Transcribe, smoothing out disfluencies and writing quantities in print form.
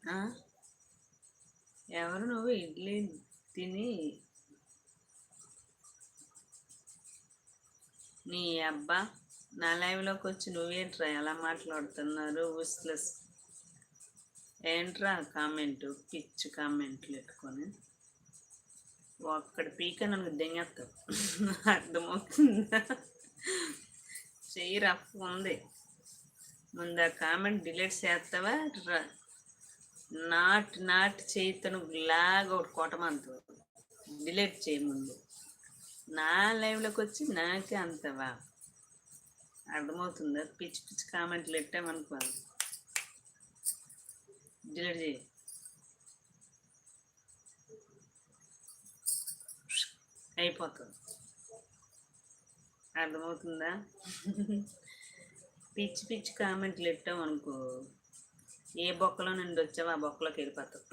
ఆ? ఎవరు నువ్వు ఇడ్లీ తిని నీ అబ్బా నా లైవ్లోకి వచ్చి నువ్వేంట్రా ఎలా మాట్లాడుతున్నారు ఉస్లెస్ ఏంట్రా కామెంట్ పిచ్చి కామెంట్లు పెట్టుకొని ఒక్కడ పీక నన్ను దెంగేస్తావు అర్థమవుతుందా చెయ్యి రఫ్ ఉంది ముందు ఆ కామెంట్ డిలీట్ చేస్తావా నాట్ చేతను లాగా ఒకటి కొట్టమంతు డిలీట్ చేయి ముందు నా లైవ్లోకి వచ్చి నాకే అంతవా అర్థమవుతుందా పిచ్చి పిచ్చి కామెంట్లు పెట్టామనుకో డిలీట్ చేయి అయిపోతుంది అర్థమవుతుందా పిచ్చి పిచ్చి కామెంట్లు పెట్టాం అనుకో ఏ బొక్కలో నుండి వచ్చావో ఆ బొక్కలోకి వెళ్ళిపోతావు